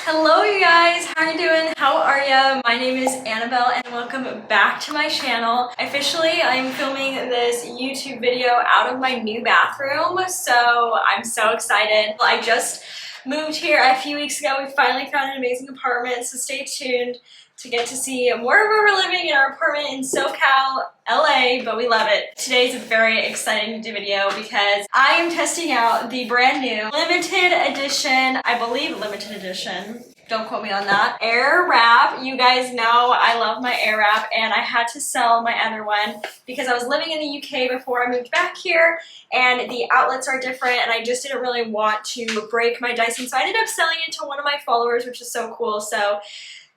Hello you guys, how are you doing? How are ya? My name is Annabelle and welcome back to my channel. Officially, I'm filming this YouTube video out of my new bathroom, so I'm so excited. I just moved here a few weeks ago. We finally found an amazing apartment, so stay tuned to get to see more of where we're living in our apartment in SoCal, LA, but we love it. Today's a very exciting video because I am testing out the brand new limited edition, I believe limited edition, don't quote me on that, Airwrap. You guys know I love my Airwrap and I had to sell my other one because I was living in the UK before I moved back here and the outlets are different and I just didn't really want to break my Dyson, so I ended up selling it to one of my followers, which is so cool. So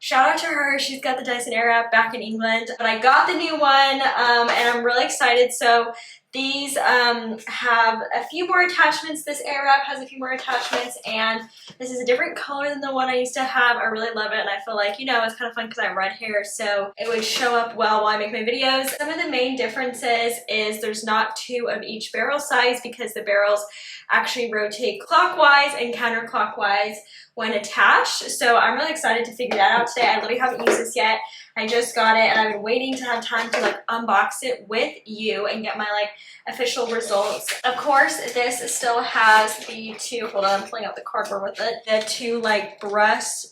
shout out to her, she's got the Dyson Airwrap back in England. But I got the new one and I'm really excited. So these have a few more attachments. This Airwrap has a few more attachments and this is a different color than the one I used to have. I really love it and I feel like, you know, it's kind of fun because I have red hair, so it would show up well while I make my videos. Some of the main differences is there's not two of each barrel size because the barrels actually rotate clockwise and counterclockwise when attached. So I'm really excited to figure that out today. I literally haven't used this yet. I just got it and I've been waiting to have time to like unbox it with you and get my like official results. Of course, this still has the two, hold on, I'm pulling out the cardboard with it, the two like brush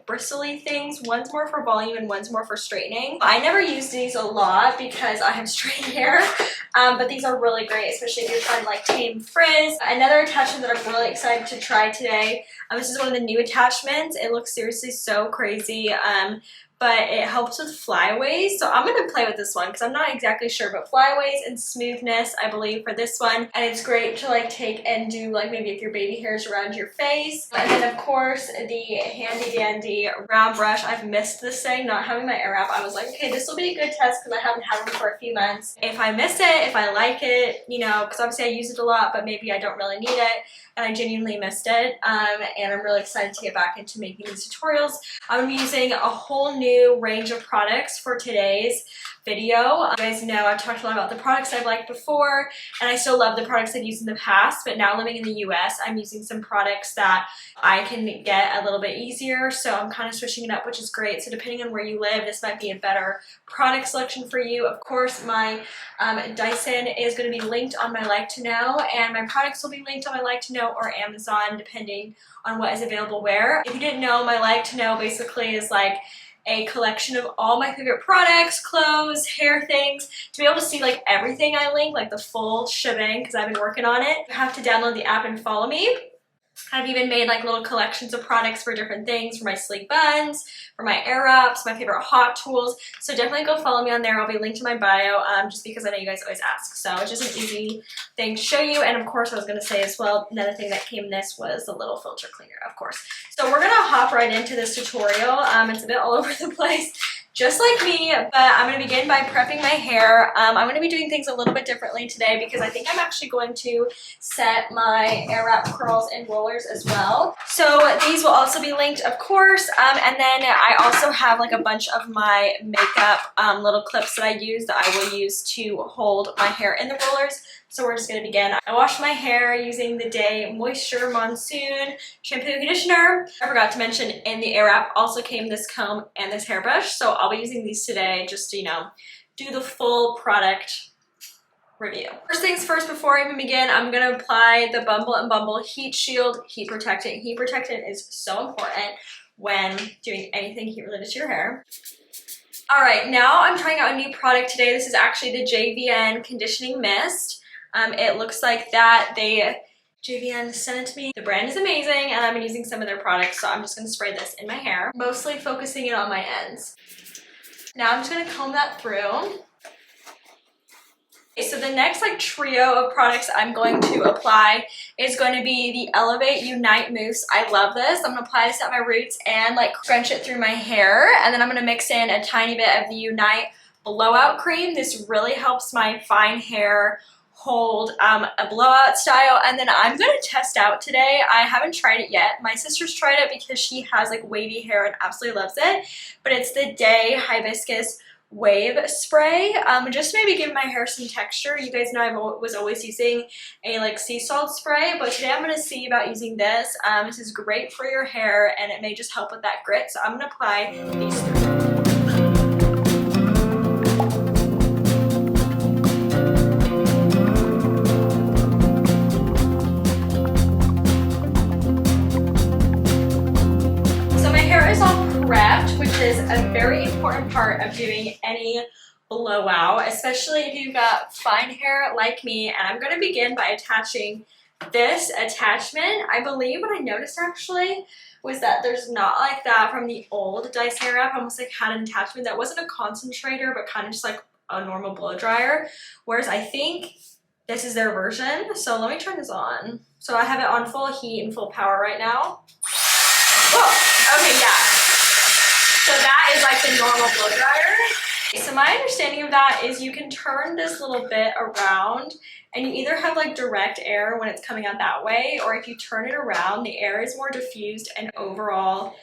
bristly things. One's more for volume and one's more for straightening. I never use these a lot because I have straight hair, but these are really great, especially if you're trying to like tame frizz. Another attachment that I'm really excited to try today, this is one of the new attachments. It looks seriously so crazy. But it helps with flyaways. So I'm gonna play with this one because I'm not exactly sure, but flyaways and smoothness, I believe, for this one. And it's great to like take and do like maybe if your baby hair's around your face. And then of course the handy dandy round brush. I've missed this thing, not having my Airwrap. I was like, okay, this will be a good test because I haven't had one for a few months. If I miss it, if I like it, you know, because obviously I use it a lot, but maybe I don't really need it. And I genuinely missed it, and I'm really excited to get back into making these tutorials. I'm gonna be using a whole new range of products for today's video. You guys know I've talked a lot about the products I've liked before, and I still love the products I've used in the past, but now living in the US, I'm using some products that I can get a little bit easier, so I'm kind of switching it up, which is great. So depending on where you live, this might be a better product selection for you. Of course, my Dyson is going to be linked on my like to know, and my products will be linked on my like to know or Amazon, depending on what is available where. If you didn't know, my like to know basically is like a collection of all my favorite products, clothes, hair things, to be able to see like everything I link, like the full shebang, because I've been working on it. You have to download the app and follow me. I've even made like little collections of products for different things, for my sleek buns, for my Airwraps, my favorite hot tools. So definitely go follow me on there. I'll be linked to my bio, just because I know you guys always ask. So it's just an easy thing to show you. And of course, I was going to say as well, another thing that came in this was the little filter cleaner, of course. So we're going to hop right into this tutorial. It's a bit all over the place, just like me, but I'm going to begin by prepping my hair. I'm going to be doing things a little bit differently today because I think I'm actually going to set my Airwrap curls and rollers as well. So these will also be linked, of course, and then I also have like a bunch of my makeup little clips that I use that I will use to hold my hair in the rollers. So we're just going to begin. I washed my hair using the Day Moisture Monsoon shampoo and conditioner. I forgot to mention in the Airwrap also came this comb and this hairbrush. So I'll be using these today just to, you know, do the full product review. First things first, before I even begin, I'm going to apply the Bumble and Bumble Heat Shield Heat Protectant. Heat Protectant is so important when doing anything heat related to your hair. Alright, now I'm trying out a new product today. This is actually the JVN Conditioning Mist. It looks like that. JVN sent it to me. The brand is amazing and I've been using some of their products, so I'm just going to spray this in my hair, mostly focusing it on my ends. Now I'm just going to comb that through. Okay, so the next like trio of products I'm going to apply is going to be the Elevate Unite Mousse. I love this. I'm going to apply this at my roots and like scrunch it through my hair, and then I'm going to mix in a tiny bit of the Unite Blowout Cream. This really helps my fine hair hold a blowout style, and then I'm going to test out today. I haven't tried it yet. My sister's tried it because she has like wavy hair and absolutely loves it, but it's the Day Hibiscus wave spray, just to maybe give my hair some texture. You guys know I was always using a like sea salt spray, but today I'm going to see about using this. This is great for your hair and it may just help with that grit, so I'm going to apply these three. Prepped, which is a very important part of doing any blowout, especially if you've got fine hair like me. And I'm going to begin by attaching this attachment. I believe what I noticed actually was that there's not like that from the old Dyson Airwrap, almost like had an attachment that wasn't a concentrator but kind of just like a normal blow dryer, whereas I think this is their version. So let me turn this on. So I have it on full heat and full power right now. Whoa, okay, yeah. So that is like the normal blow dryer. So my understanding of that is you can turn this little bit around and you either have like direct air when it's coming out that way, or if you turn it around, the air is more diffused and overall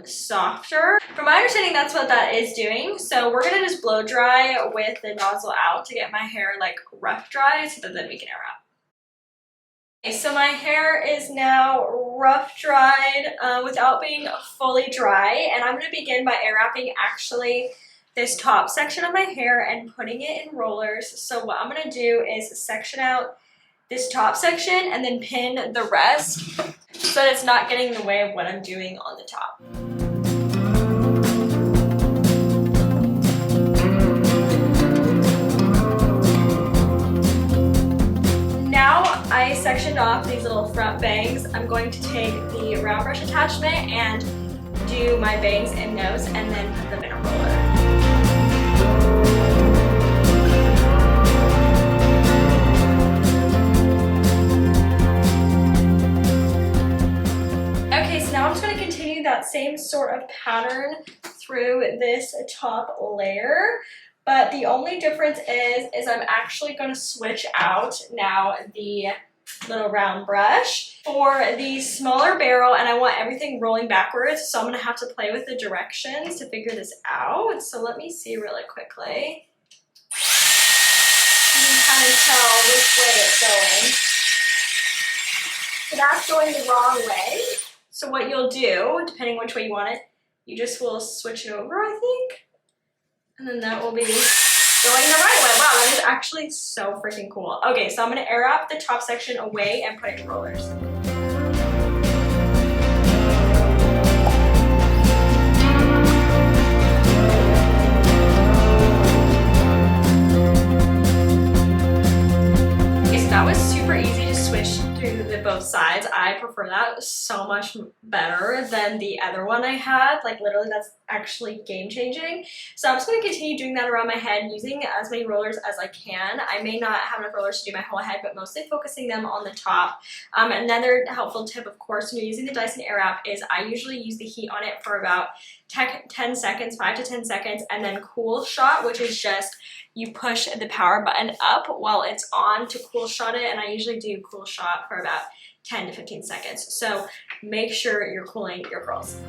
softer. From my understanding, that's what that is doing. So we're gonna just blow dry with the nozzle out to get my hair like rough dry so that then we can air wrap. Okay, so my hair is now rough dried without being fully dry, and I'm going to begin by air wrapping actually this top section of my hair and putting it in rollers. So what I'm going to do is section out this top section and then pin the rest so that it's not getting in the way of what I'm doing on the top. I sectioned off these little front bangs. I'm going to take the round brush attachment and do my bangs in those and then put them in a roller. Okay, so now I'm just going to continue that same sort of pattern through this top layer. But the only difference is I'm actually going to switch out now the little round brush for the smaller barrel, and I want everything rolling backwards, so I'm going to have to play with the directions to figure this out. So let me see really quickly. You can kind of tell which way it's going. So that's going the wrong way. So what you'll do, depending which way you want it, you just will switch it over, I think. And then that will be going the right way. Wow, that is actually so freaking cool. Okay, so I'm going to air wrap the top section away and put it in rollers. Okay, so that was super easy to switch through both sides. I prefer that so much better than the other one I had. Like literally that's actually game changing. So I'm just going to continue doing that around my head, using as many rollers as I can. I may not have enough rollers to do my whole head, but mostly focusing them on the top. Another helpful tip, of course, when you're using the Dyson Airwrap is I usually use the heat on it for about 10 seconds, 5 to 10 seconds, and then cool shot, which is just you push the power button up while it's on to cool shot it, and I usually do cool shot for about 10 to 15 seconds. So make sure you're cooling your curls.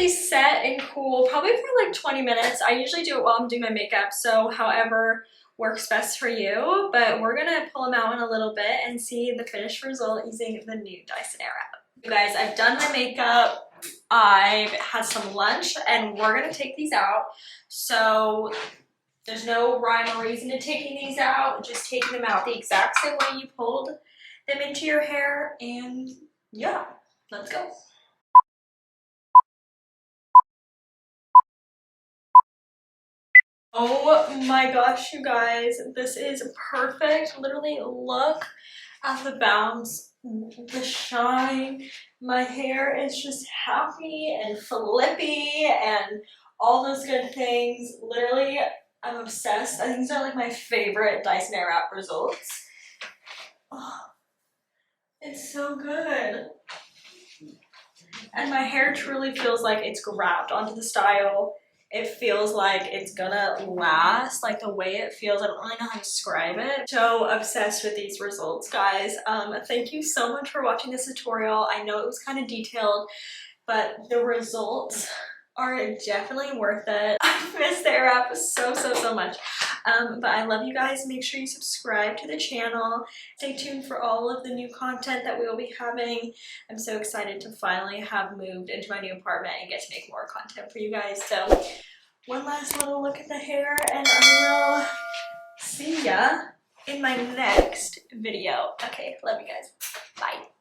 Set and cool probably for like 20 minutes. I usually do it while I'm doing my makeup, so however works best for you, but we're gonna pull them out in a little bit and see the finished result using the new Dyson Airwrap. You guys, I've done my makeup, I've had some lunch, and we're gonna take these out. So there's no rhyme or reason to taking these out, just taking them out the exact same way you pulled them into your hair, and yeah, let's go. Oh my gosh, you guys, this is perfect. Literally, look at the bounce, the shine. My hair is just happy and flippy and all those good things. Literally, I'm obsessed. I think these are like my favorite Dyson Airwrap results. Oh, it's so good. And my hair truly feels like it's grabbed onto the style. It feels like it's gonna last, like the way it feels. I don't really know how to describe it. So obsessed with these results, guys. Thank you so much for watching this tutorial. I know it was kind of detailed, but the results are definitely worth it. I miss the Airwrap so much. But I love you guys. Make sure you subscribe to the channel. Stay tuned for all of the new content that we will be having. I'm so excited to finally have moved into my new apartment and get to make more content for you guys. So one last little look at the hair, and I will see ya in my next video. Okay, love you guys. Bye.